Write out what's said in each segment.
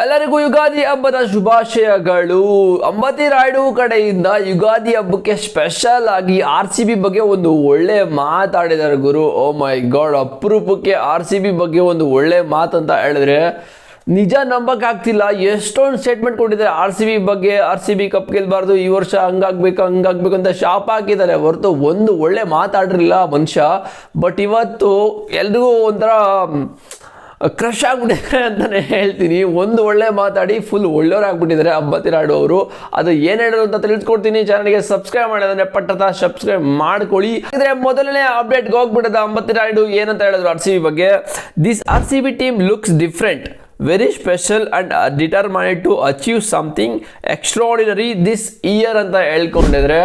ಎಲ್ಲರಿಗೂ ಯುಗಾದಿ ಹಬ್ಬದ ಶುಭಾಶಯಗಳು. ಅಂಬತಿ ರಾಯುಡು ಕಡೆಯಿಂದ ಯುಗಾದಿ ಹಬ್ಬಕ್ಕೆ ಸ್ಪೆಷಲ್ ಆಗಿ RCB ಬಗ್ಗೆ ಒಂದು ಒಳ್ಳೆ ಮಾತಾಡಿದ್ದಾರೆ ಗುರು. ಓ ಮೈ ಗಾಡ್, ಅಪರೂಪಕ್ಕೆ RCB ಬಗ್ಗೆ ಒಂದು ಒಳ್ಳೆ ಮಾತಂತ ಹೇಳಿದ್ರೆ ನಿಜ ನಂಬಕ್ಕಾಗ್ತಿಲ್ಲ. ಎಷ್ಟೊಂದು ಸ್ಟೇಟ್ಮೆಂಟ್ ಕೊಟ್ಟಿದ್ದಾರೆ RCB ಬಗ್ಗೆ. RCB ಕಪ್ ಗೆಲ್ಬಾರ್ದು, ಈ ವರ್ಷ ಹಂಗಾಗ್ಬೇಕು ಅಂತ ಶಾಪ್ ಹಾಕಿದ್ದಾರೆ ಹೊರತು ಒಂದು ಒಳ್ಳೆ ಮಾತಾಡಿರಲಿಲ್ಲ ಮನುಷ್ಯ. ಬಟ್ ಇವತ್ತು ಎಲ್ರಿಗೂ ಒಂಥರ ಕ್ರಶ್ ಆಗ್ಬಿಟ್ಟಿದ್ದಾರೆ ಅಂತಲೇ ಹೇಳ್ತೀನಿ. ಒಂದು ಒಳ್ಳೆ ಮಾತಾಡಿ ಫುಲ್ ಒಳ್ಳೆಯವರಾಗ್ಬಿಟ್ಟಿದ್ದಾರೆ ಅಂಬತಿ ರಾಯುಡು ಅವರು. ಅದು ಏನು ಹೇಳಿದ್ರು ಅಂತ ತಿಳಿಸ್ಕೊಡ್ತೀನಿ. ಚಾನಲ್ಗೆ ಸಬ್ಸ್ಕ್ರೈಬ್ ಮಾಡಿದ್ರೆ ಪಟ್ಟದ ಸಬ್ಸ್ಕ್ರೈಬ್ ಮಾಡ್ಕೊಳ್ಳಿ. ಇದ್ರೆ ಮೊದಲನೇ ಅಪ್ಡೇಟ್ಗೆ ಹೋಗ್ಬಿಟ್ಟದ ಅಂಬತಿ ರಾಯುಡು ಏನಂತ ಹೇಳಿದ್ರು RCB ಬಗ್ಗೆ. This RCB team looks different, very special and determined to achieve something extraordinary this year ಅಂತ ಹೇಳ್ಕೊಂಡಿದ್ರೆ.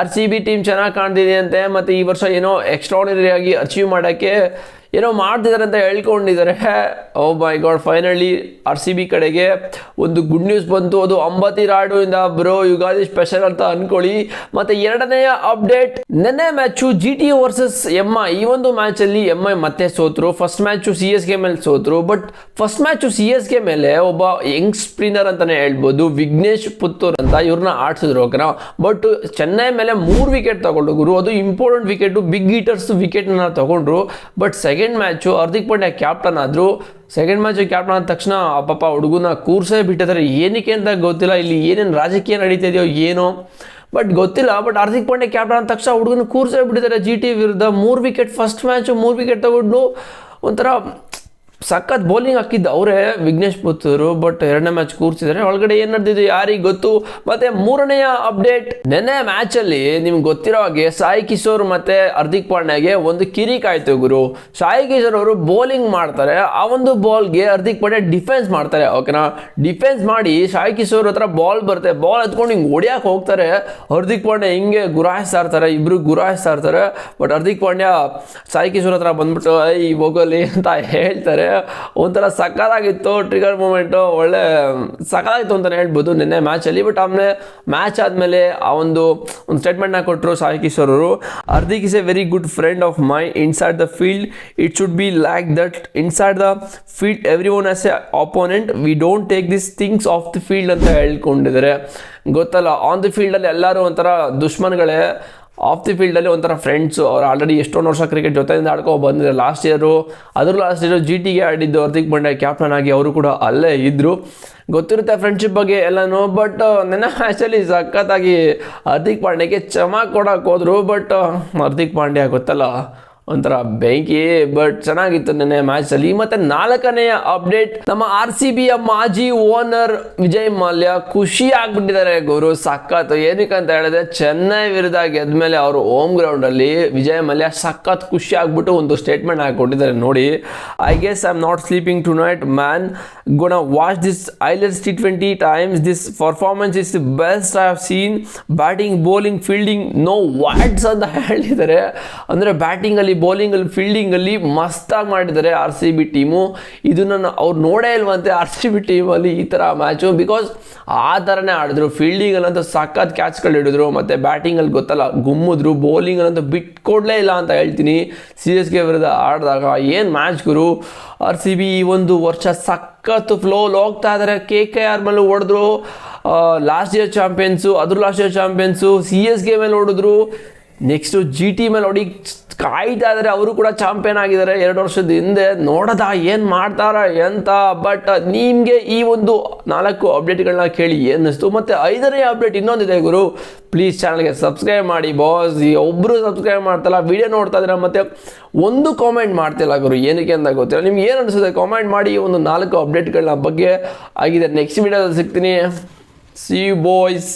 RCB ಟೀಮ್ ಚೆನ್ನಾಗಿ ಕಾಣ್ತಿದೆ ಅಂತೆ, ಮತ್ತು ಈ ವರ್ಷ ಏನೋ ಎಕ್ಸ್ಟ್ರಾರ್ಡಿನರಿ ಆಗಿ ಅಚೀವ್ ಮಾಡೋಕ್ಕೆ ಏನೋ ಮಾಡ್ತಿದ್ದಾರೆ ಅಂತ ಹೇಳ್ಕೊಂಡಿದ್ದಾರೆ. ಓ ಮೈ ಗಾಡ್, ಫೈನಲಿ RCB ಕಡೆಗೆ ಒಂದು ಗುಡ್ ನ್ಯೂಸ್ ಬಂತು. ಅದು ಅಂಬತಿ ರಾಯುಡು ಇಂದ. ಬ್ರೋ, ಯುಗಾದಿ ಸ್ಪೆಷಲ್ ಅಂತ ಅನ್ಕೊಳ್ಳಿ. ಮತ್ತು ಎರಡನೆಯ ಅಪ್ಡೇಟ್, ನೆನ್ನೆ ಮ್ಯಾಚು GT ವರ್ಸಸ್ MI. ಈ ಒಂದು ಮ್ಯಾಚಲ್ಲಿ MI ಮತ್ತೆ ಸೋತರು. ಫಸ್ಟ್ ಮ್ಯಾಚು CSK ಮೇಲೆ ಸೋತರು. ಬಟ್ ಫಸ್ಟ್ ಮ್ಯಾಚು CSK ಮೇಲೆ ಒಬ್ಬ ಯಂಗ್ ಸ್ಪಿನ್ನರ್ ಅಂತಲೇ ಹೇಳ್ಬೋದು, ವಿಘ್ನೇಶ್ ಪುತ್ತೂರ್ ಅಂತ, ಇವ್ರನ್ನ ಆಡ್ಸಿದ್ರು ಓಕೆನಾ. ಬಟ್ ಚೆನ್ನೈ ಮೇಲೆ 3 ವಿಕೆಟ್ ತಗೊಂಡು ಗುರು. ಅದು ಇಂಪಾರ್ಟೆಂಟ್ ವಿಕೆಟು, ಬಿಗ್ ಹೀಟರ್ಸ್ ವಿಕೆಟ್ನ ತಗೊಂಡ್ರು. But second match Hardik Pandya captain ಆದರು. ಸೆಕೆಂಡ್ ಮ್ಯಾಚ್ ಕ್ಯಾಪ್ಟನ್ ಆದ ತಕ್ಷಣ ಪಾಪ ಹುಡುಗನ ಕೂರ್ಸೇ ಬಿಟ್ಟಿದ್ದಾರೆ. ಏನಕ್ಕೆ ಅಂತ ಗೊತ್ತಿಲ್ಲ. ಇಲ್ಲಿ ಏನೇನು ರಾಜಕೀಯ ನಡೀತಿದೆಯೋ ಏನೋ ಬಟ್ ಗೊತ್ತಿಲ್ಲ. ಬಟ್ ಹಾರ್ದಿಕ್ ಪಾಂಡ್ಯ ಕ್ಯಾಪ್ಟನ್ ಆದ ತಕ್ಷಣ ಹುಡುಗನ ಕೂರ್ಸೇ ಬಿಟ್ಟಿದ್ದಾರೆ GT ವಿರುದ್ಧ. 3 ವಿಕೆಟ್, ಫಸ್ಟ್ ಮ್ಯಾಚು 3 ವಿಕೆಟ್ ತಗೊಂಡು ಒಂಥರ ಸಖತ್ ಬೌಲಿಂಗ್ ಹಾಕಿದ್ದು ಅವರೇ, ವಿಘ್ನೇಶ್ ಪುತ್ತೂರು. ಬಟ್ ಎರಡನೇ ಮ್ಯಾಚ್ ಕೂರ್ಸಿದ್ದಾರೆ. ಒಳಗಡೆ ಏನು ನಡೆದಿದೆ ಯಾರಿಗೆ ಗೊತ್ತು. ಮತ್ತೆ ಮೂರನೆಯ ಅಪ್ಡೇಟ್, ನೆನ್ನೆ ಮ್ಯಾಚಲ್ಲಿ ನಿಮ್ಗೆ ಗೊತ್ತಿರೋ ಹಾಗೆ ಸಾಯಿ ಕಿಶೋರ್ ಮತ್ತೆ ಹಾರ್ದಿಕ್ ಪಾಂಡ್ಯಗೆ ಒಂದು ಕಿರಿಕ್ ಆಯ್ತು ಗುರು. ಸಾಯಿ ಕಿಶೋರ್ ಅವರು ಬೌಲಿಂಗ್ ಮಾಡ್ತಾರೆ, ಆ ಒಂದು ಬಾಲ್ಗೆ ಹಾರ್ದಿಕ್ ಪಾಂಡ್ಯ ಡಿಫೆನ್ಸ್ ಮಾಡ್ತಾರೆ ಓಕೆನಾ. ಡಿಫೆನ್ಸ್ ಮಾಡಿ ಸಾಯಿ ಕಿಶೋರ್ ಹತ್ರ ಬಾಲ್ ಬರುತ್ತೆ, ಬಾಲ್ ಎತ್ಕೊಂಡು ಹಿಂಗೆ ಹೊಡಿಯಕ್ಕೆ ಹೋಗ್ತಾರೆ. ಹಾರ್ದಿಕ್ ಪಾಂಡ್ಯ ಹಿಂಗೆ ಗುರಾಯಿಸ್ತಾ ಇರ್ತಾರೆ, ಇಬ್ರು ಗುರಾಯಿಸ್ತಾ ಇರ್ತಾರೆ. ಬಟ್ ಹಾರ್ದಿಕ್ ಪಾಂಡ್ಯ ಸಾಯಿ ಕಿಶೋರ್ ಹತ್ರ ಬಂದ್ಬಿಟ್ಟು ಈ ಹೋಗಲಿ ಅಂತ ಹೇಳ್ತಾರೆ. ಒಂಥರ ಸಕ್ಕತ್ತಾಗಿತ್ತು ಟ್ರಿಗರ್ ಮೂಮೆಂಟು, ಒಳ್ಳೆ ಸಕ್ಕತ್ತಾಗಿತ್ತು ಅಂತಲೇ ಹೇಳ್ಬೋದು ನಿನ್ನೆ ಮ್ಯಾಚಲ್ಲಿ. ಬಟ್ ಆಮೇಲೆ ಮ್ಯಾಚ್ ಆದಮೇಲೆ ಆ ಒಂದು ಸ್ಟೇಟ್ಮೆಂಟ್ನ ಕೊಟ್ಟರು ಸಾಯಿ ಕಿಶೋರ್ ಅವರು. Hardik is A very good friend of my inside the field. It should be like that inside the field every one as A opponent. We don't take this things of the field ಅಂತ ಹೇಳ್ಕೊಂಡಿದ್ದಾರೆ. ಗೊತ್ತಲ್ಲ, on the ಫೀಲ್ಡಲ್ಲಿ ಎಲ್ಲರೂ ಒಂಥರ ದುಶ್ಮನ್ಗಳೇ, of the ಫೀಲ್ಡಲ್ಲಿ ಒಂಥರ friends. ಅವ್ರು already ಎಷ್ಟೊಂದು ವರ್ಷ ಕ್ರಿಕೆಟ್ ಜೊತೆಯಿಂದ ಆಡ್ಕೊ ಬಂದಿದ್ದಾರೆ. ಲಾಸ್ಟ್ ಇಯರು GTಗೆ ಆಡಿದ್ದು ಹಾರ್ದಿಕ್ ಪಾಂಡ್ಯ ಕ್ಯಾಪ್ಟನ್ ಆಗಿ, ಅವರು ಕೂಡ ಅಲ್ಲೇ ಇದ್ದರು. ಗೊತ್ತಿರುತ್ತೆ ಫ್ರೆಂಡ್ಶಿಪ್ ಬಗ್ಗೆ ಎಲ್ಲನೂ. ಬಟ್ ನನ್ನ ಮ್ಯಾಚಲ್ಲಿ ಸಖತ್ತಾಗಿ ಹಾರ್ದಿಕ್ ಪಾಂಡ್ಯಗೆ ಚಮಕ್ ಕೊಡೋಕೆ ಹೋದರು. ಬಟ್ ಹಾರ್ದಿಕ್ ಪಾಂಡ್ಯ ಗೊತ್ತಲ್ಲ ಒಂಥರ ಬೆಂಕಿ. ಬಟ್ ಚೆನ್ನಾಗಿತ್ತು ನೆನ್ನೆ ಮ್ಯಾಚಲ್ಲಿ. ಮತ್ತೆ ನಾಲ್ಕನೆಯ ಅಪ್ಡೇಟ್, ನಮ್ಮ RCBಯ ಮಾಜಿ ಓನರ್ ವಿಜಯ್ ಮಲ್ಯ ಖುಷಿ ಆಗ್ಬಿಟ್ಟಿದ್ದಾರೆ ಗುರು. ಸಖತ್ ಏನಕ್ಕೆ ಅಂತ ಹೇಳಿದ್ರೆ, ಚೆನ್ನೈ ವಿರುದ್ಧ ಗೆದ್ಮೇಲೆ ಅವರು ಹೋಮ್ ಗ್ರೌಂಡಲ್ಲಿ ವಿಜಯ್ ಮಲ್ಯ ಸಖತ್ ಖುಷಿ ಆಗ್ಬಿಟ್ಟು ಒಂದು ಸ್ಟೇಟ್ಮೆಂಟ್ ಹಾಕಿಕೊಟ್ಟಿದ್ದಾರೆ ನೋಡಿ. I guess I am not sleeping tonight man, gonna watch this highlights T20 times. This performance is the best I have seen. Batting, bowling, fielding no words ಅಂತ ಹೇಳಿದ್ದಾರೆ. ಅಂದರೆ ಬ್ಯಾಟಿಂಗಲ್ಲಿ, ಬೌಲಿಂಗಲ್ಲಿ, ಫೀಲ್ಡಿಂಗಲ್ಲಿ ಮಸ್ತಾಗಿ ಮಾಡಿದ್ದಾರೆ RCB ಟೀಮು. ಇದನ್ನು ಅವ್ರು ನೋಡೇ ಇಲ್ವಂತೆ RCB ಟೀಮಲ್ಲಿ ಈ ಥರ ಮ್ಯಾಚು. ಬಿಕಾಸ್ ಆ ಥರನೇ ಆಡಿದ್ರು. ಫೀಲ್ಡಿಂಗಲ್ಲಂತೂ ಸಖತ್ ಕ್ಯಾಚ್ಗಳು ಹಿಡಿದ್ರು, ಮತ್ತು ಬ್ಯಾಟಿಂಗಲ್ಲಿ ಗೊತ್ತಲ್ಲ ಗುಮ್ಮಿದ್ರು, ಬೌಲಿಂಗಲ್ಲಂತೂ ಬಿಟ್ಕೊಡ್ಲೇ ಇಲ್ಲ ಅಂತ ಹೇಳ್ತೀನಿ. CSK ವಿರುದ್ಧ ಆಡಿದಾಗ ಏನು ಮ್ಯಾಚ್ ಗುರು. RCB ಈ ಒಂದು ವರ್ಷ ಸಖತ್ತು ಫ್ಲೋಲ್ ಹೋಗ್ತಾ ಇದ್ದಾರೆ. KKR ಮೇಲೆ ಹೊಡೆದ್ರು, last year champions, last year champions. CSK ಮೇಲೆ ಹೊಡೆದ್ರು, ನೆಕ್ಸ್ಟು GT ಮೇಲೆ ಹೊಡಿ ಕಾಯ್ತಾ ಇದ್ದಾರೆ. ಅವರು ಕೂಡ ಚಾಂಪಿಯನ್ ಆಗಿದ್ದಾರೆ 2 ವರ್ಷದ ಹಿಂದೆ. ನೋಡೋದ ಏನು ಮಾಡ್ತಾರೆ ಅಂತ. ಬಟ್ ನಿಮಗೆ ಈ ಒಂದು 4 ಅಪ್ಡೇಟ್ಗಳನ್ನ ಕೇಳಿ ಏನಿಸ್ತು. ಮತ್ತು 5ನೇ ಅಪ್ಡೇಟ್ ಇನ್ನೊಂದಿದೆ ಗುರು. ಪ್ಲೀಸ್ ಚಾನಲ್ಗೆ ಸಬ್ಸ್ಕ್ರೈಬ್ ಮಾಡಿ ಬಾಸ್. ಒಬ್ಬರು ಸಬ್ಸ್ಕ್ರೈಬ್ ಮಾಡ್ತಲ್ಲ, ವಿಡಿಯೋ ನೋಡ್ತಾ ಇದ್ರೆ ಮತ್ತು ಒಂದು ಕಾಮೆಂಟ್ ಮಾಡ್ತಿಲ್ಲ ಗುರು. ಏನಕ್ಕೆ ಅಂತ ಗೊತ್ತಿಲ್ಲ. ನಿಮ್ಗೆ ಏನು ಅನಿಸುತ್ತೆ ಕಾಮೆಂಟ್ ಮಾಡಿ. ಒಂದು 4 ಅಪ್ಡೇಟ್ಗಳನ್ನ ಬಗ್ಗೆ ಆಗಿದೆ. ನೆಕ್ಸ್ಟ್ ವಿಡಿಯೋದಲ್ಲಿ ಸಿಗ್ತೀನಿ. See you boys.